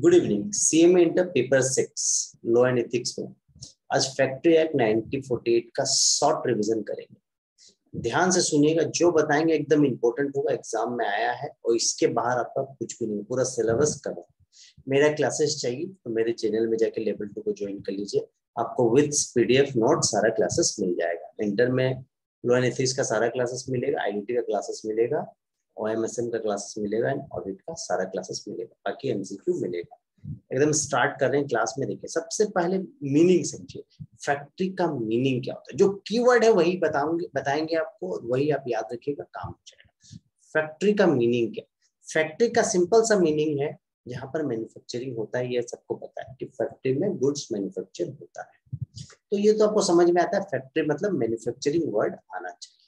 Good evening. CMA inter paper 6 law and ethics में आज factory act 1948 का short revision करेंगे। ध्यान से सुनिएगा, जो बताएंगे एकदम इंपॉर्टेंट होगा, एग्जाम में आया है और इसके बाहर आपका कुछ भी नहीं, पूरा सिलेबस कवर। मेरा क्लासेस चाहिए तो मेरे चैनल में जाके लेवल 2 को ज्वाइन कर लीजिए, आपको विद पीडीएफ नोट सारा क्लासेस मिल जाएगा। इंटर में लॉ एंड एथिक्स का सारा क्लासेस मिलेगा, आईडीटी का क्लासेस मिलेगा, ओएमएसएम का क्लासेस मिलेगा एंड ऑडिट का सारा क्लासेस मिलेगा, बाकी एमसीक्यू मिलेगा। एकदम स्टार्ट कर रहे हैं क्लास में। देखिए, सबसे पहले मीनिंग समझिए। फैक्ट्री का मीनिंग क्या होता है, जो कीवर्ड है वही बताएंगे आपको, वही आप याद रखिएगा, काम हो जाएगा। फैक्ट्री का मीनिंग क्या? फैक्ट्री का सिंपल सा मीनिंग है, जहां पर मैन्युफैक्चरिंग होता है। ये सबको पता है कि फैक्ट्री में गुड्स मैन्युफैक्चर होता है, तो ये तो आपको समझ में आता है। फैक्ट्री मतलब मैन्युफैक्चरिंग वर्ड आना चाहिए।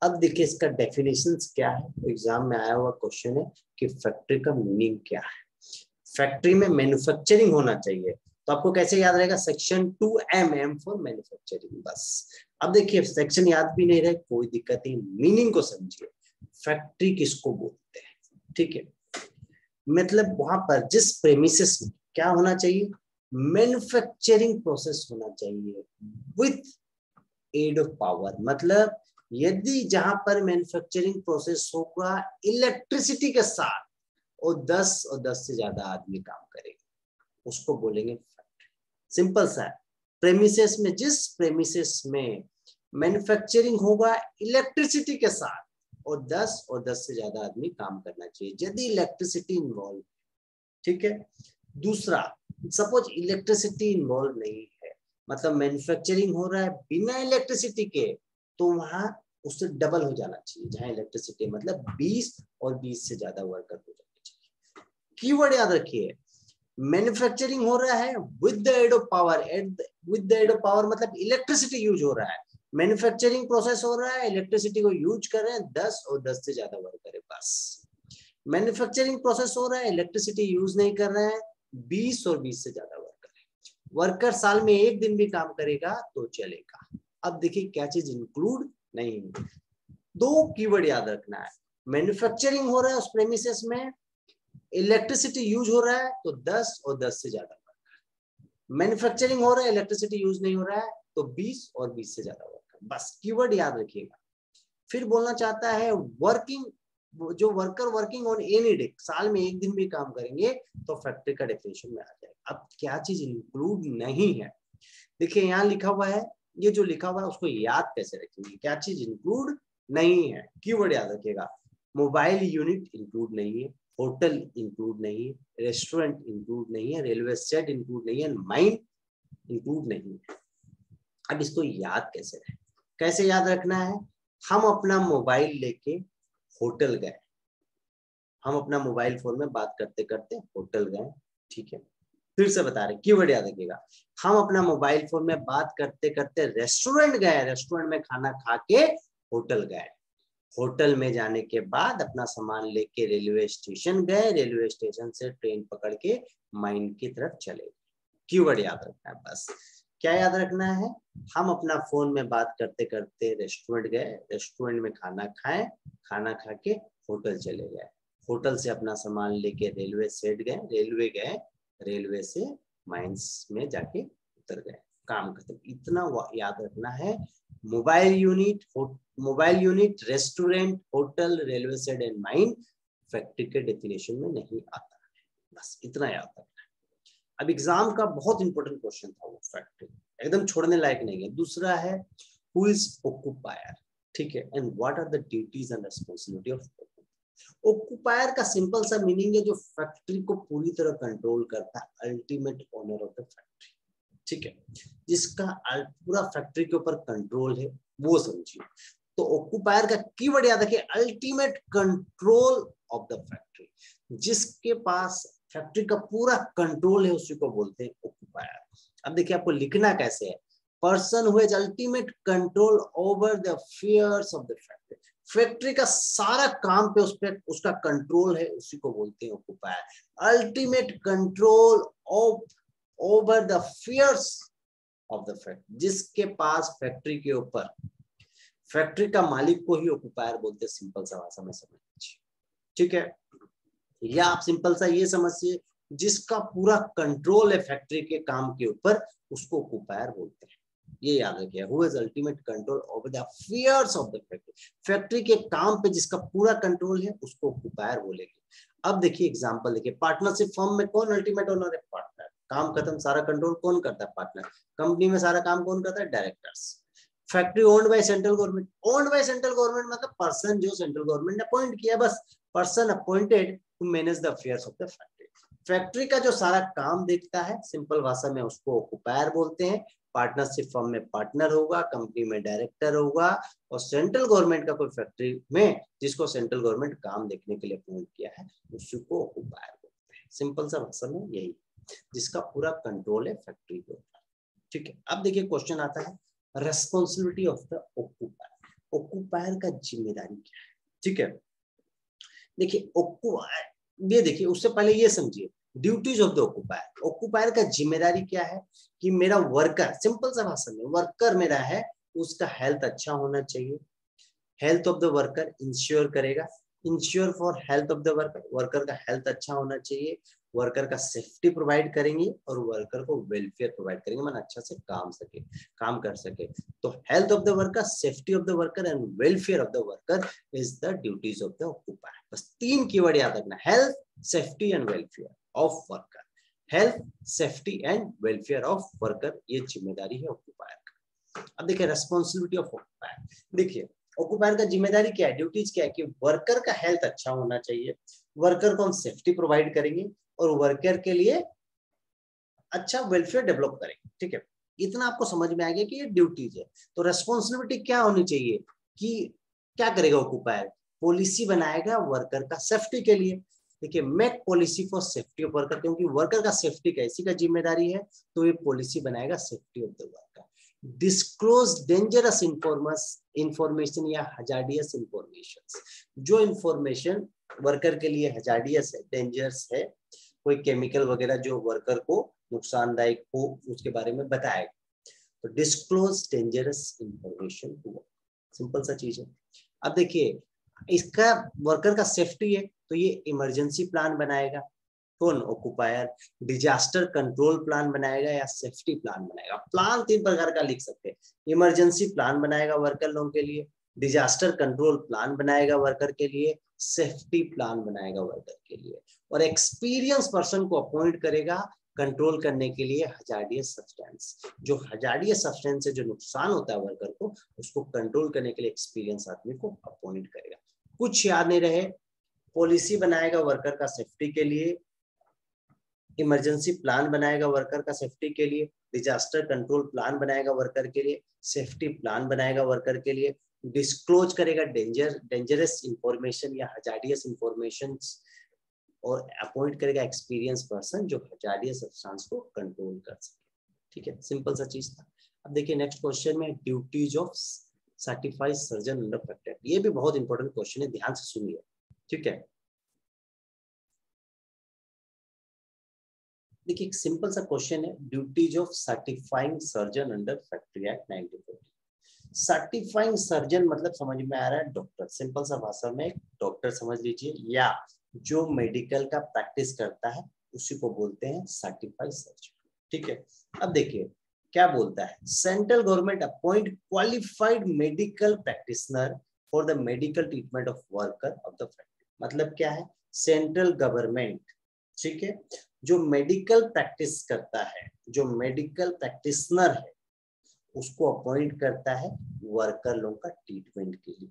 अब देखिए इसका डेफिनेशंस क्या है, तो एग्जाम में आया हुआ क्वेश्चन है कि फैक्ट्री का मीनिंग क्या है। फैक्ट्री में मैन्युफैक्चरिंग होना चाहिए, तो आपको कैसे याद रहेगा? सेक्शन 2MM फॉर मैन्युफैक्चरिंग, बस। अब देखिए सेक्शन याद भी नहीं रहे, कोई दिक्कत नहीं, मीनिंग को समझिए। फैक्ट्री किसको बोलते हैं? ठीक है, मतलब वहां पर जिस प्रेमिसेस में क्या होना चाहिए, मैन्युफैक्चरिंग प्रोसेस होना चाहिए विथ एड ऑफ पावर। मतलब यदि जहां पर मैन्युफैक्चरिंग प्रोसेस होगा इलेक्ट्रिसिटी के साथ और 10 से ज्यादा आदमी काम करेंगे, उसको बोलेंगे फैक्ट्री। सिंपल सा है। प्रेमिसेस में, जिस प्रेमिसेस में मैन्युफैक्चरिंग होगा इलेक्ट्रिसिटी के साथ और 10 से ज्यादा आदमी काम करना चाहिए, यदि इलेक्ट्रिसिटी इन्वॉल्व। ठीक है। दूसरा, सपोज इलेक्ट्रिसिटी इन्वॉल्व नहीं है, मतलब मैन्युफैक्चरिंग हो रहा है बिना इलेक्ट्रिसिटी के, तो वहां उससे डबल हो जाना चाहिए। जहां इलेक्ट्रिसिटी मतलब 20 और 20 से ज्यादा वर्कर हो जाना चाहिए। कीवर्ड याद रखिए, मैन्युफैक्चरिंग हो रहा है with the aid of power. With the aid of power मतलब इलेक्ट्रिसिटी यूज हो रहा है, मैन्युफैक्चरिंग प्रोसेस हो रहा है, इलेक्ट्रिसिटी को यूज कर रहे हैं 10 और 10 से ज्यादा वर्कर है, बस। मैन्युफैक्चरिंग प्रोसेस हो रहा है, इलेक्ट्रिसिटी यूज नहीं कर रहे हैं, 20 और 20 से ज्यादा वर्कर है। वर्कर साल में एक दिन भी काम करेगा तो चलेगा। अब देखिए क्या चीज इंक्लूड नहीं। दो कीवर्ड याद रखना है, मैन्युफैक्चरिंग हो रहा है उस प्रेमिसेस में, इलेक्ट्रिसिटी यूज हो रहा है तो 10 और 10 से ज्यादा वर्कर। मैन्युफैक्चरिंग हो रहा है, इलेक्ट्रिसिटी यूज नहीं हो रहा है तो 20 और 20 से ज्यादा वर्कर, बस कीवर्ड याद रखिएगा। फिर बोलना चाहता है वर्किंग, जो worker working on any day, साल में एक दिन भी काम करेंगे तो फैक्ट्री का डेफिनेशन में आ जाएगा। अब क्या चीज इंक्लूड नहीं है, देखिए यहाँ लिखा हुआ है, ये जो लिखा हुआ है उसको याद कैसे रखेंगे? क्या चीज इंक्लूड नहीं है, कीवर्ड याद रखिएगा। मोबाइल यूनिट इंक्लूड नहीं है, होटल इंक्लूड नहीं है, रेस्टोरेंट इंक्लूड नहीं है, रेलवे सेट इंक्लूड नहीं है, माइन इंक्लूड नहीं है। अब इसको याद कैसे रहे, कैसे याद रखना है? हम अपना मोबाइल लेके होटल गए, हम अपना मोबाइल फोन में बात करते करते होटल गए, ठीक है। फिर से बता रहे, कीवर्ड याद रखिएगा। हम अपना मोबाइल फोन में बात करते करते रेस्टोरेंट गए, रेस्टोरेंट में खाना खा के होटल गए, होटल में जाने के बाद अपना सामान लेके रेलवे स्टेशन गए, रेलवे स्टेशन से ट्रेन पकड़ के माइन की तरफ चले। कीवर्ड याद रखना है, बस। क्या याद रखना है? हम अपना फोन में बात करते करते रेस्टोरेंट गए, रेस्टोरेंट में खाना खाए, खाना खा के होटल चले गए, होटल से अपना सामान लेके रेलवे सेट गए, रेलवे गए, रेलवे से माइंस में जाके उतर गए, काम खत्म। इतना याद रखना है। Mobile unit, restaurant, hotel, railway set and mine factory के डेफिनेशन में नहीं आता है, बस इतना याद रखना है। अब एग्जाम का बहुत इंपॉर्टेंट क्वेश्चन था वो, फैक्ट्री एकदम छोड़ने लायक नहीं है। दूसरा है हु इज ऑक्यूपायर, ठीक है, and what are the duties and responsibility of occupier. का सिंपल सा मीनिंग है जो फैक्ट्री को पूरी तरह कंट्रोल करता है, ultimate owner of the factory, ठीक है, जिसका पूरा फैक्ट्री के ऊपर कंट्रोल है, वो समझिए। तो ऑक्यूपायर का कीवर्ड याद रखिए, ultimate control of the factory, जिसके पास फैक्ट्री का पूरा कंट्रोल है उसी को बोलते हैं ऑक्यूपायर। अब देखिए आपको लिखना कैसे है, person who has ultimate control over the affairs of the factory, factory का सारा काम पे उस पर उसका कंट्रोल है, उसी को बोलते हैं occupier. Ultimate control over the affairs of the factory, जिसके पास फैक्ट्री के ऊपर, फैक्ट्री का मालिक को ही ऑक्यूपायर बोलते हैं, सिंपल सा भाषा में समझ लीजिए, ठीक है। या आप सिंपल सा ये समझिए, जिसका पूरा कंट्रोल है फैक्ट्री के काम के ऊपर, उसको ऑक्यूपायर बोलते हैं। ये याद रखिए, who has ultimate control over the affairs of the factory, factory के काम पे जिसका पूरा कंट्रोल है उसको ऑक्यूपायर बोलेंगे। अब देखिए एग्जांपल देखिए, पार्टनरशिप फर्म में कौन अल्टीमेट ओनर है? पार्टनर। काम खत्म, सारा कंट्रोल कौन करता है? पार्टनर। कंपनी में सारा काम कौन करता है? Directors. Factory owned by central government, owned by central government मतलब पर्सन जो सेंट्रल गवर्नमेंट ने अपॉइंट किया, बस person appointed to manage the affairs of the factory. Factory का जो सारा काम देखता है, सिंपल भाषा में उसको ऑक्यूपायर बोलते हैं। पार्टनरशिप फर्म में पार्टनर होगा, कंपनी में डायरेक्टर होगा, और सेंट्रल गवर्नमेंट का कोई फैक्ट्री में जिसको सेंट्रल गवर्नमेंट काम देखने के लिए अपॉइंट किया है, उसको ऑक्यूपायर बोलते हैं। सिंपल सा भाषा में यही, जिसका पूरा कंट्रोल है फैक्ट्री के ऊपर। ठीक है, अब देखिए क्वेश्चन आता है responsibility of the occupier. Occupier का जिम्मेदारी क्या है? ठीक है, देखिए ये देखिए, उससे पहले ये समझिए duties of the occupier. Occupier का जिम्मेदारी क्या है कि मेरा वर्कर, सिंपल सा भाषा में वर्कर मेरा है, उसका हेल्थ अच्छा होना चाहिए। Health of the worker ensure करेगा, ensure for health of the worker, worker का हेल्थ अच्छा होना चाहिए, वर्कर का सेफ्टी प्रोवाइड करेंगे और वर्कर को वेलफेयर प्रोवाइड करेंगे, मतलब अच्छा से काम कर सके। तो health of the worker, safety of the worker and welfare of the worker is the duties of the occupier. बस 3 कीवर्ड याद रखना, health, safety and welfare of worker. Health, safety and welfare of worker, ये जिम्मेदारी है occupier का। अब देखिए responsibility of occupier, देखिए ऑक्यूपायर का जिम्मेदारी क्या है, ड्यूटीज क्या है कि वर्कर का हेल्थ अच्छा होना चाहिए, वर्कर को हम सेफ्टी प्रोवाइड करेंगे और वर्कर के लिए अच्छा वेलफेयर डेवलप करेंगे। ठीक है, इतना आपको समझ में आ गया कि ये ड्यूटीज है। तो रेस्पॉन्सिबिलिटी क्या होनी चाहिए कि क्या करेगा ऑक्यूपायर? पॉलिसी बनाएगा वर्कर का सेफ्टी के लिए। देखिए, make policy for safety of worker, क्योंकि वर्कर का सेफ्टी कैसी का जिम्मेदारी है, तो ये पॉलिसी बनाएगा safety of the worker. Disclose dangerous information या हजार्डियस इंफॉर्मेशन, जो इंफॉर्मेशन वर्कर के लिए हजार्डियस है, डेंजरस है, कोई केमिकल वगैरह जो वर्कर को नुकसानदायक हो, उसके बारे में बताएगा। तो disclose dangerous information to worker, simple सा चीज है। अब देखिए, इसका वर्कर का सेफ्टी है तो ये इमरजेंसी प्लान बनाएगा, कौन? ऑक्यूपायर। डिजास्टर कंट्रोल प्लान बनाएगा या सेफ्टी प्लान बनाएगा। प्लान 3 प्रकार का लिख सकते हैं, इमरजेंसी प्लान बनाएगा वर्कर लोगों के लिए, डिजास्टर कंट्रोल प्लान बनाएगा वर्कर के लिए, सेफ्टी प्लान बनाएगा वर्कर के लिए, और एक्सपीरियंस पर्सन को अपॉइंट करेगा कंट्रोल करने के लिए हजार्डियस सब्सटेंस। जो हजार्डियस सब्सटेंस से जो नुकसान होता है वर्कर को, उसको कंट्रोल करने के लिए एक्सपीरियंस आदमी को अपॉइंट करेगा। कुछ याद नहीं रहे, पॉलिसी बनाएगा वर्कर का सेफ्टी के लिए, इमरजेंसी प्लान बनाएगा वर्कर का सेफ्टी के लिए, डिजास्टर कंट्रोल प्लान बनाएगा वर्कर के लिए, सेफ्टी प्लान बनाएगा वर्कर के लिए, डिस्क्लोज करेगा डेंजरस इंफॉर्मेशन या हजार्डियस इंफॉर्मेशन, और अपॉइंट करेगा एक्सपीरियंस पर्सन जो हजार्डियस सब्सटेंस को कंट्रोल कर सके। ठीक है, सिंपल सा चीज था। अब देखिए नेक्स्ट क्वेश्चन में duties of certified surgeon under factory. ये भी बहुत इंपॉर्टेंट क्वेश्चन है, ध्यान से सुनिए। ठीक है, देखिए एक सिंपल सा क्वेश्चन है, duties of certifying surgeon under factory act 1940। Certifying surgeon मतलब समझ में आ रहा है डॉक्टर, सिंपल सा भाषा में डॉक्टर समझ लीजिए, या जो मेडिकल का प्रैक्टिस करता है उसी को बोलते हैं सर्टिफाइड सर्जन। ठीक है, अब देखिए क्या बोलता है, central government appoint qualified medical practitioner for the medical treatment of worker of the factory. मतलब क्या है, सेंट्रल गवर्नमेंट, ठीक है, जो मेडिकल प्रैक्टिस करता है, जो मेडिकल प्रैक्टिशनर है, उसको अपॉइंट करता है वर्कर लोगों का ट्रीटमेंट के लिए।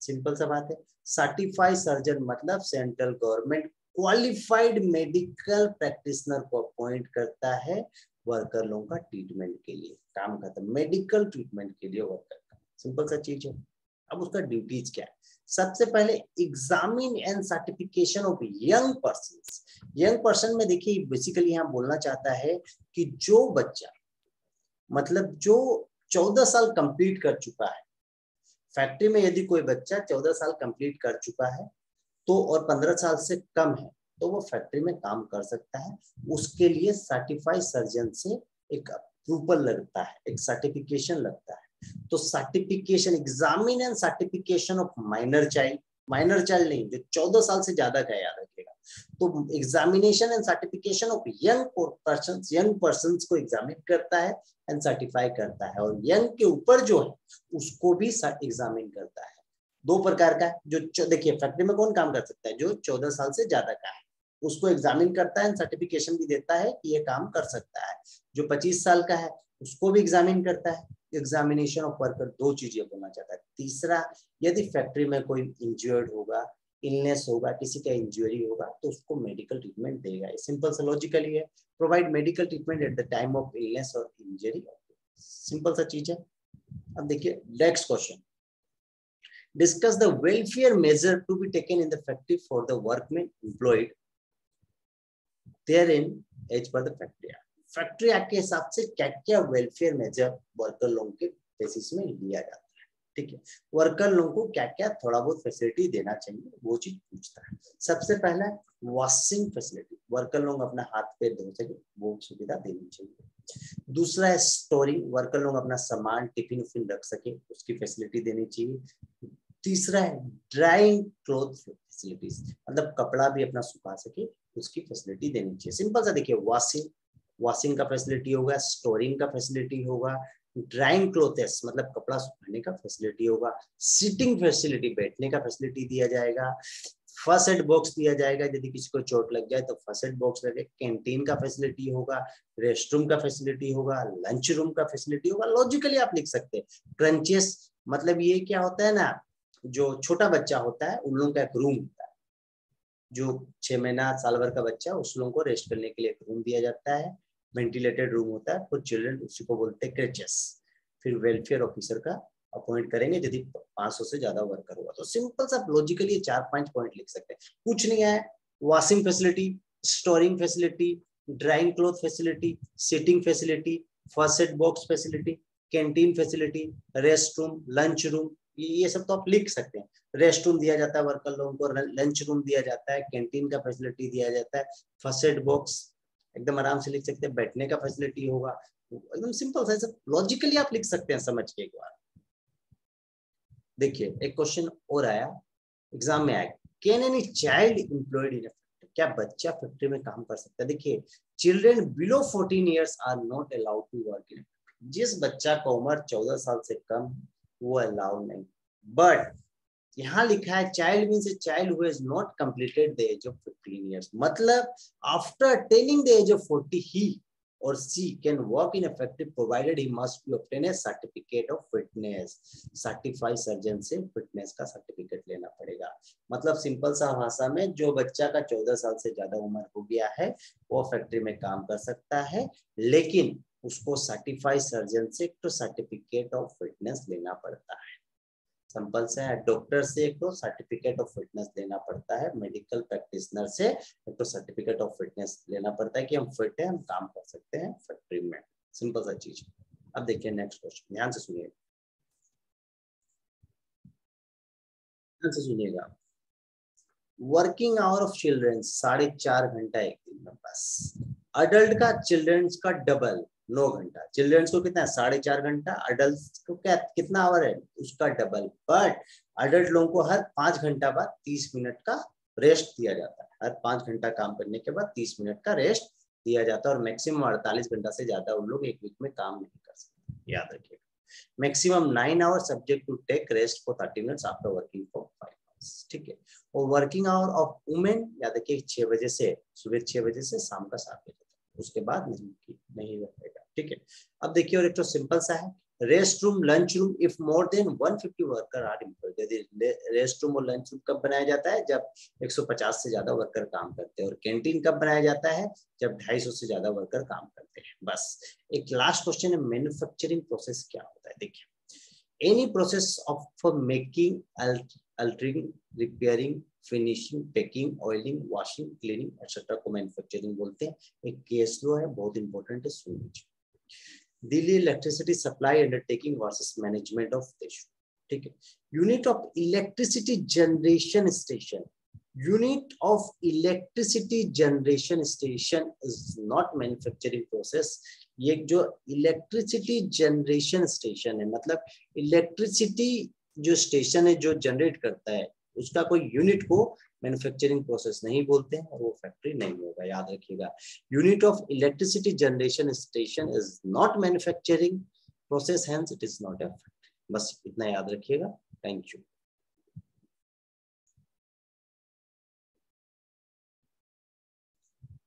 सिंपल सा बात है। सर्टिफाइड सर्जन मतलब central government qualified medical practitioner को अपॉइंट करता है वर्कर लोगों का ट्रीटमेंट के लिए, काम खत्म, मेडिकल ट्रीटमेंट के लिए वर्कर का, सिंपल सा चीज है। अब उसका ड्यूटीज क्या है, सबसे पहले examine and certification of young person. Young person में देखिए बेसिकली यहाँ बोलना चाहता है कि जो बच्चा मतलब जो 14 साल कंप्लीट कर चुका है, फैक्ट्री में यदि कोई बच्चा 14 साल कंप्लीट कर चुका है तो और 15 साल से कम है तो वो फैक्ट्री में काम कर सकता है। उसके लिए सर्टिफाइड सर्जन से एक अप्रूवल लगता है, एक सर्टिफिकेशन लगता है। तो certification, examine and certification of minor child, minor child नहीं, जो 14 साल से ज्यादा का, याद रखिएगा। तो examination and certification of young persons को एग्जामिन करता है एंड सर्टिफाई करता है, और यंग के ऊपर जो है उसको भी एग्जामिन करता है। दो प्रकार का है, जो देखिए फैक्ट्री में कौन काम कर सकता है, जो 14 साल से ज्यादा का है उसको एग्जामिन करता है, सर्टिफिकेशन भी देता है कि ये काम कर सकता है। जो 25 साल का है उसको भी एग्जामिन करता है। एग्जामिनेशन ऑफ वर्कर दो चीजें बोलना चाहता है। तीसरा, यदि फैक्ट्री में कोई इंजर्ड होगा, इलनेस होगा, किसी का इंजरी होगा तो उसको मेडिकल ट्रीटमेंट देगा। सिंपल सा लॉजिकल ही है, provide medical treatment at the time of illness और इंजरी। सिंपल सा चीज है। अब देखिए next question, discuss the welfare measure to be taken in the factory for the workman employed therein as per the factory act. Factory act के हिसाब से क्या क्या वेलफेयर मेजर वर्कर लोगों के बेसिस में लिया जाता है, ठीक है। वर्कर लोगों को क्या क्या थोड़ा बहुत फैसिलिटी देना चाहिए वो चीज पूछता है। सबसे पहला वॉशिंग फैसिलिटी, वर्कर लोग अपना हाथ पैर धो सके वो सुविधा देनी चाहिए। दूसरा है स्टोरिंग, वर्कर लोग अपना सामान टिफिन उफिन रख सके उसकी फैसिलिटी देनी चाहिए। तीसरा है ड्राइंग क्लोथ फैसिलिटीज, मतलब कपड़ा भी अपना सुखा सके उसकी फैसिलिटी देनी चाहिए। सिंपल सा देखिए, वॉशिंग का फैसिलिटी होगा, स्टोरिंग का फैसिलिटी होगा, ड्राइंग क्लोथेस मतलब कपड़ा सुखाने का फैसिलिटी होगा, सिटिंग फैसिलिटी बैठने का फैसिलिटी दिया जाएगा, फर्स्ट एड बॉक्स दिया जाएगा यदि किसी को चोट लग जाए तो फर्स्ट एड बॉक्स लगे, कैंटीन का फैसिलिटी होगा, रेस्ट रूम का फैसिलिटी होगा, लंच रूम का फैसिलिटी होगा। लॉजिकली आप लिख सकते हैं। क्रंचेस मतलब ये क्या होता है ना, जो छोटा बच्चा होता है उन लोगों का एक रूम होता है, जो 6 महीना साल भर का बच्चा उस लोगों को रेस्ट करने के लिए एक रूम दिया जाता है, वेंटिलेटेड रूम होता है फॉर चिल्ड्रन, उसी को बोलते हैं क्रेचेस। फिर वेलफेयर ऑफिसर का अपॉइंट करेंगे यदि 500 से ज्यादा वर्कर होगा। तो सिंपल सा लॉजिकली 4-5 पॉइंट लिख सकते हैं, कुछ नहीं है। Washing facility, storing facility, drawing cloth facility, sitting facility, first aid box facility, canteen facility, rest room, lunch room, ये सब तो आप लिख सकते हैं। रेस्ट रूम दिया जाता है वर्कर लोगों को, लंच रूम दिया जाता है, कैंटीन का फैसिलिटी दिया जाता है, फर्स्ट एड बॉक्स एकदम आराम से लिख सकते हैं, बैठने का फैसिलिटी होगा। एकदम सिंपल सा लॉजिकली आप लिख सकते हैं समझ के। एक बार देखिए एक क्वेश्चन और आया एग्जाम में, आया can any child employed in a factory, क्या बच्चा फैक्ट्री में काम कर सकता है। देखिए children below 14 years are not allowed to work in, जिस बच्चा का उम्र 14 साल से कम वो अलाउड नहीं। बट यहाँ लिखा है child means a child who has not completed the age of 15 years, मतलब after attaining the age of 40 he or she can work in a factory provided he must be obtain a certificate of fitness। Certified surgeon से fitness का certificate लेना पड़ेगा। मतलब simple सा भाषा में जो बच्चा का 14 साल से ज्यादा उम्र हो गया है वो फैक्ट्री में काम कर सकता है, लेकिन उसको सर्टिफाइड सर्जन से तो सर्टिफिकेट ऑफ फिटनेस लेना पड़ता है। सिंपल से है, डॉक्टर से एक तो सर्टिफिकेट ऑफ फिटनेस लेना पड़ता है, मेडिकल प्रैक्टिशनर से एक तो सर्टिफिकेट ऑफ फिटनेस लेना पड़ता है कि हम फिट है, हम काम कर सकते हैं फैक्ट्री में। सिंपल सा चीज। अब देखिए नेक्स्ट क्वेश्चन, ध्यान से सुनिए, ध्यान से सुनिएगा। वर्किंग आवर ऑफ चिल्ड्रन 4.5 घंटा एक दिन में बस। अडल्ट का चिल्ड्रंस का डबल 9 घंटा, चिल्ड्रंस को कितना 4.5 घंटा, अडल्ट को क्या कितना आवर है उसका डबल। बट अडल्ट लोगों को हर 5 घंटा बाद 30 मिनट का रेस्ट दिया जाता है, हर 5 घंटा काम करने के बाद 30 मिनट का रेस्ट दिया जाता है, और मैक्सिमम 48 घंटा से ज्यादा उन लोग एक वीक में काम नहीं कर सकते, याद रखिएगा। Maximum 9 hour subject to take rest for 30 minutes after working for 5 hours, ठीक है। और वर्किंग आवर ऑफ वुमेन याद रखिए 6 बजे से, सुबह 6 बजे से शाम का 7 बजे, उसके बाद नहीं रहेगा, ठीक है। अब देखिए और एक तो सिंपल सा है, rest room lunch room if more than 150 worker are employed. यदि रेस्ट रूम और लंच रूम कब बनाया जाता है, जब 150 से ज्यादा वर्कर काम करते हैं, और कैंटीन कब बनाया जाता है, जब 250 से ज्यादा वर्कर काम करते हैं, बस। एक लास्ट क्वेश्चन है, मैन्युफैक्चरिंग प्रोसेस क्या होता है। देखिए any process of making, altering, repairing, finishing, packing, oiling, washing, cleaning etcetera को मैन्युफैक्चरिंग बोलते हैं। एक केस लो है बहुत इंपॉर्टेंट है, सुन लीजिए। Delhi electricity supply undertaking versus management of देश, ठीक है। Unit of electricity generation station, unit of electricity generation station is not manufacturing process. ये जो इलेक्ट्रिसिटी जनरेशन स्टेशन है, मतलब इलेक्ट्रिसिटी जो स्टेशन है जो जनरेट करता है उसका कोई यूनिट को मैन्युफैक्चरिंग प्रोसेस नहीं बोलते हैं और वो फैक्ट्री नहीं होगा, याद रखिएगा। Unit of electricity generation station is not manufacturing process, hence it is not a factory. बस इतना याद रखिएगा। Thank you.